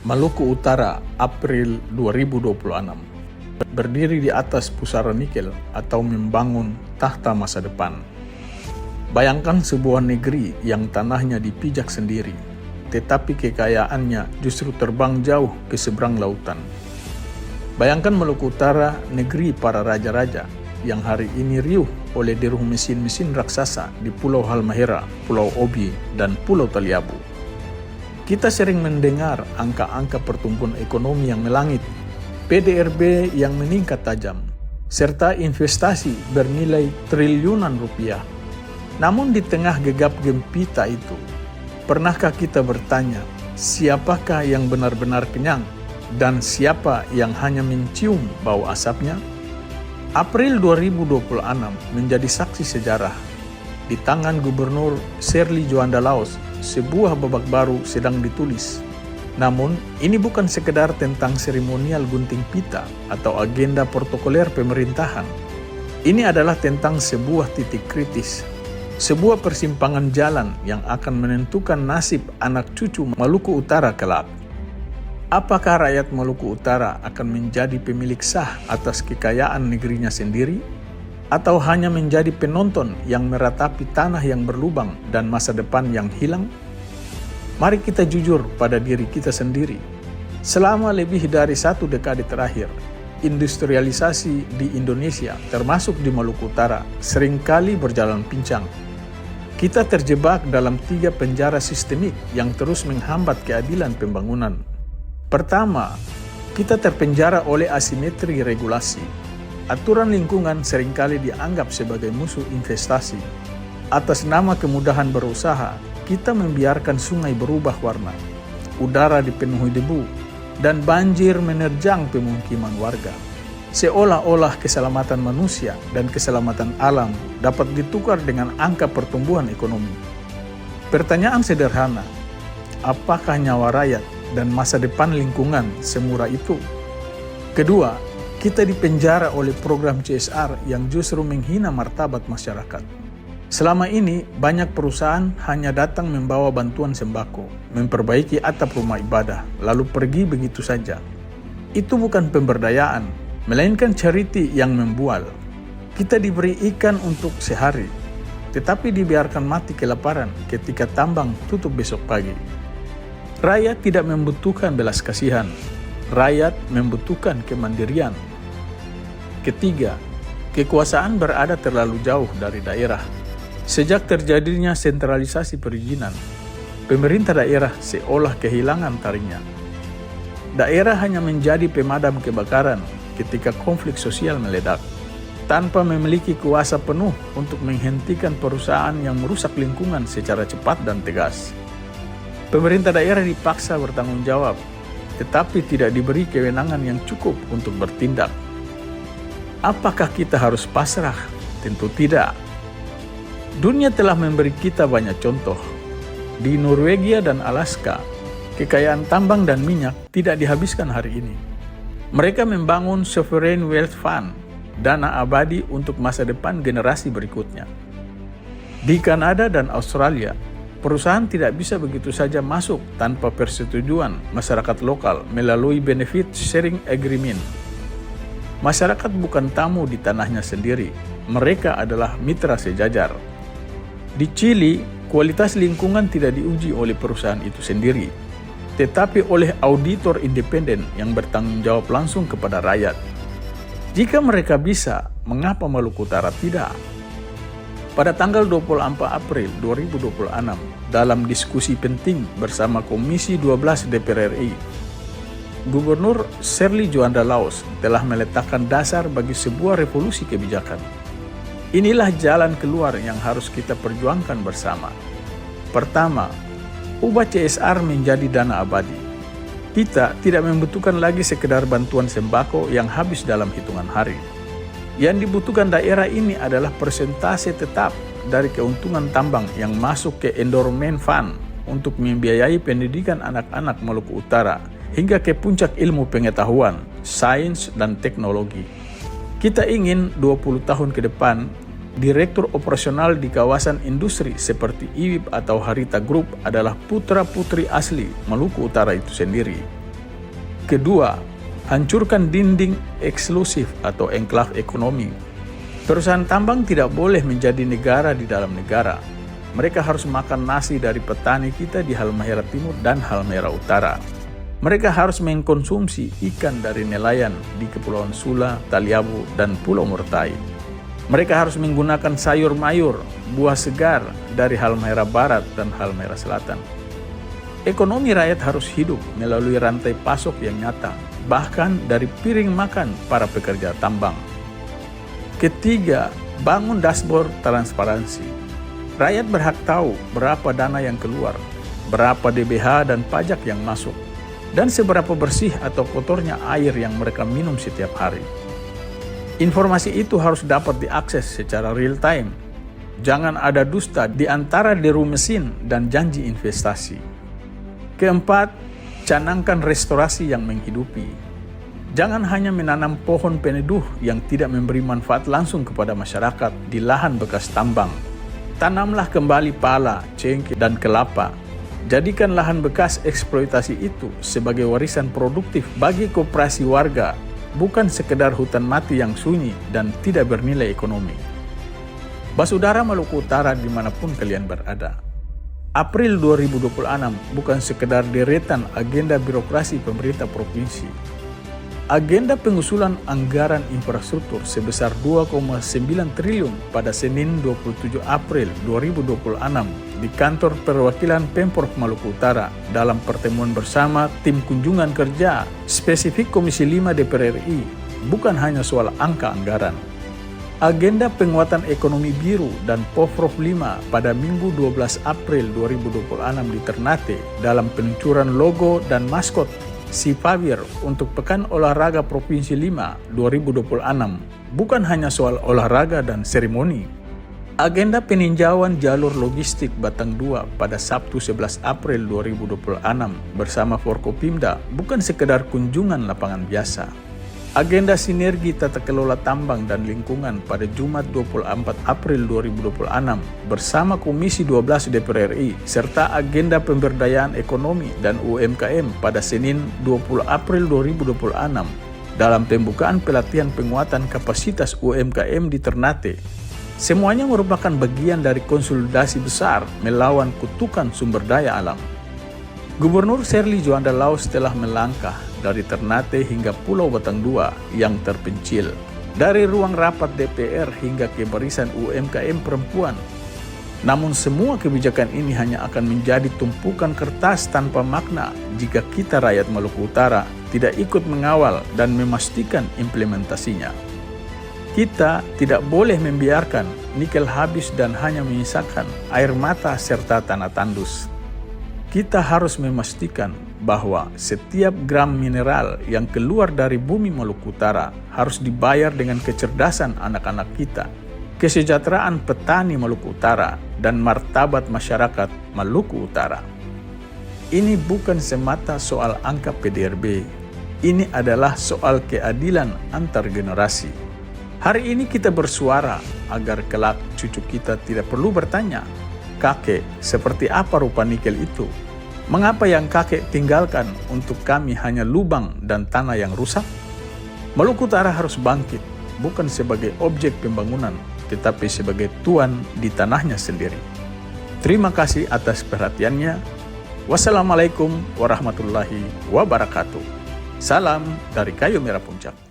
Maluku Utara, April 2026. Berdiri di atas pusara nikel atau membangun tahta masa depan. Bayangkan sebuah negeri yang tanahnya dipijak sendiri, tetapi kekayaannya justru terbang jauh ke seberang lautan. Bayangkan Maluku Utara, negeri para raja-raja, yang hari ini riuh oleh deru mesin-mesin raksasa di Pulau Halmahera, Pulau Obi, dan Pulau Taliabu. Kita sering mendengar angka-angka pertumbuhan ekonomi yang melangit, PDRB yang meningkat tajam, serta investasi bernilai triliunan rupiah. Namun di tengah gegap gempita itu, pernahkah kita bertanya, siapakah yang benar-benar kenyang dan siapa yang hanya mencium bau asapnya? April 2026 menjadi saksi sejarah. Di tangan Gubernur Serly Juanda Laos, sebuah babak baru sedang ditulis. Namun, ini bukan sekedar tentang seremonial gunting pita atau agenda protokoler pemerintahan. Ini adalah tentang sebuah titik kritis, sebuah persimpangan jalan yang akan menentukan nasib anak cucu Maluku Utara kelak. Apakah rakyat Maluku Utara akan menjadi pemilik sah atas kekayaan negerinya sendiri? Atau hanya menjadi penonton yang meratapi tanah yang berlubang dan masa depan yang hilang? Mari kita jujur pada diri kita sendiri. Selama lebih dari 1 dekade terakhir, industrialisasi di Indonesia, termasuk di Maluku Utara, seringkali berjalan pincang. Kita terjebak dalam 3 penjara sistemik yang terus menghambat keadilan pembangunan. Pertama, kita terpenjara oleh asimetri regulasi. Aturan lingkungan seringkali dianggap sebagai musuh investasi. Atas nama kemudahan berusaha, kita membiarkan sungai berubah warna, udara dipenuhi debu, dan banjir menerjang pemukiman warga. Seolah-olah keselamatan manusia dan keselamatan alam dapat ditukar dengan angka pertumbuhan ekonomi. Pertanyaan sederhana, apakah nyawa rakyat dan masa depan lingkungan semurah itu? Kedua, kita dipenjara oleh program CSR yang justru menghina martabat masyarakat. Selama ini, banyak perusahaan hanya datang membawa bantuan sembako, memperbaiki atap rumah ibadah, lalu pergi begitu saja. Itu bukan pemberdayaan, melainkan charity yang membual. Kita diberi ikan untuk sehari, tetapi dibiarkan mati kelaparan ketika tambang tutup besok pagi. Rakyat tidak membutuhkan belas kasihan, rakyat membutuhkan kemandirian. Ketiga, kekuasaan berada terlalu jauh dari daerah. Sejak terjadinya sentralisasi perizinan, pemerintah daerah seolah kehilangan taringnya. Daerah hanya menjadi pemadam kebakaran ketika konflik sosial meledak, tanpa memiliki kuasa penuh untuk menghentikan perusahaan yang merusak lingkungan secara cepat dan tegas. Pemerintah daerah dipaksa bertanggung jawab, tetapi tidak diberi kewenangan yang cukup untuk bertindak. Apakah kita harus pasrah? Tentu tidak. Dunia telah memberi kita banyak contoh. Di Norwegia dan Alaska, kekayaan tambang dan minyak tidak dihabiskan hari ini. Mereka membangun Sovereign Wealth Fund, dana abadi untuk masa depan generasi berikutnya. Di Kanada dan Australia, perusahaan tidak bisa begitu saja masuk tanpa persetujuan masyarakat lokal melalui Benefit Sharing Agreement. Masyarakat bukan tamu di tanahnya sendiri, mereka adalah mitra sejajar. Di Chili, kualitas lingkungan tidak diuji oleh perusahaan itu sendiri, tetapi oleh auditor independen yang bertanggung jawab langsung kepada rakyat. Jika mereka bisa, mengapa Maluku Utara tidak? Pada tanggal 24 April 2026, dalam diskusi penting bersama Komisi 12 DPR RI, Gubernur Serly Juanda Laos telah meletakkan dasar bagi sebuah revolusi kebijakan. Inilah jalan keluar yang harus kita perjuangkan bersama. Pertama, ubah CSR menjadi dana abadi. Kita tidak membutuhkan lagi sekedar bantuan sembako yang habis dalam hitungan hari. Yang dibutuhkan daerah ini adalah persentase tetap dari keuntungan tambang yang masuk ke endowment fund untuk membiayai pendidikan anak-anak Maluku Utara hingga ke puncak ilmu pengetahuan, sains, dan teknologi. Kita ingin 20 tahun ke depan, direktur operasional di kawasan industri seperti IWIP atau Harita Group adalah putra-putri asli Maluku Utara itu sendiri. Kedua, hancurkan dinding eksklusif atau enklave ekonomi. Perusahaan tambang tidak boleh menjadi negara di dalam negara. Mereka harus makan nasi dari petani kita di Halmahera Timur dan Halmahera Utara. Mereka harus mengkonsumsi ikan dari nelayan di Kepulauan Sula, Taliabu, dan Pulau Murtai. Mereka harus menggunakan sayur mayur, buah segar dari Halmahera Barat dan Halmahera Selatan. Ekonomi rakyat harus hidup melalui rantai pasok yang nyata, bahkan dari piring makan para pekerja tambang. Ketiga, bangun dashboard transparansi. Rakyat berhak tahu berapa dana yang keluar, berapa DBH dan pajak yang masuk, dan seberapa bersih atau kotornya air yang mereka minum setiap hari. Informasi itu harus dapat diakses secara real time. Jangan ada dusta di antara deru mesin dan janji investasi. Keempat, canangkan restorasi yang menghidupi. Jangan hanya menanam pohon peneduh yang tidak memberi manfaat langsung kepada masyarakat di lahan bekas tambang. Tanamlah kembali pala, cengkeh, dan kelapa. Jadikan lahan bekas eksploitasi itu sebagai warisan produktif bagi koperasi warga, bukan sekedar hutan mati yang sunyi dan tidak bernilai ekonomi. Basudara Maluku Utara dimanapun kalian berada. April 2026 bukan sekedar deretan agenda birokrasi pemerintah provinsi. Agenda pengusulan anggaran infrastruktur sebesar 2,9 triliun pada Senin 27 April 2026 di kantor perwakilan Pemprov Maluku Utara dalam pertemuan bersama tim kunjungan kerja spesifik Komisi 5 DPR RI bukan hanya soal angka anggaran. Agenda penguatan ekonomi biru dan Povrov 5 pada Minggu 12 April 2026 di Ternate dalam peluncuran logo dan maskot Si Pawir untuk Pekan Olahraga Provinsi 5 2026 bukan hanya soal olahraga dan seremoni. Agenda peninjauan jalur logistik Batang 2 pada Sabtu 11 April 2026 bersama Forkopimda bukan sekedar kunjungan lapangan biasa. Agenda sinergi tata kelola tambang dan lingkungan pada Jumat 24 April 2026 bersama Komisi 12 DPR RI serta agenda pemberdayaan ekonomi dan UMKM pada Senin 20 April 2026 dalam pembukaan pelatihan penguatan kapasitas UMKM di Ternate. Semuanya merupakan bagian dari konsolidasi besar melawan kutukan sumber daya alam. Gubernur Sherly Juanda Laus telah melangkah dari Ternate hingga Pulau Batang 2 yang terpencil, dari ruang rapat DPR hingga ke barisan UMKM perempuan. Namun semua kebijakan ini hanya akan menjadi tumpukan kertas tanpa makna jika kita rakyat Maluku Utara tidak ikut mengawal dan memastikan implementasinya. Kita tidak boleh membiarkan nikel habis dan hanya menyisakan air mata serta tanah tandus. Kita harus memastikan bahwa setiap gram mineral yang keluar dari bumi Maluku Utara harus dibayar dengan kecerdasan anak-anak kita, kesejahteraan petani Maluku Utara, dan martabat masyarakat Maluku Utara. Ini bukan semata soal angka PDRB, ini adalah soal keadilan antar generasi. Hari ini kita bersuara agar kelak cucu kita tidak perlu bertanya, "Kakek, seperti apa rupa nikel itu? Mengapa yang kakek tinggalkan untuk kami hanya lubang dan tanah yang rusak?" Maluku Utara harus bangkit, bukan sebagai objek pembangunan, tetapi sebagai tuan di tanahnya sendiri. Terima kasih atas perhatiannya. Wassalamualaikum warahmatullahi wabarakatuh. Salam dari Kayu Merah Puncak.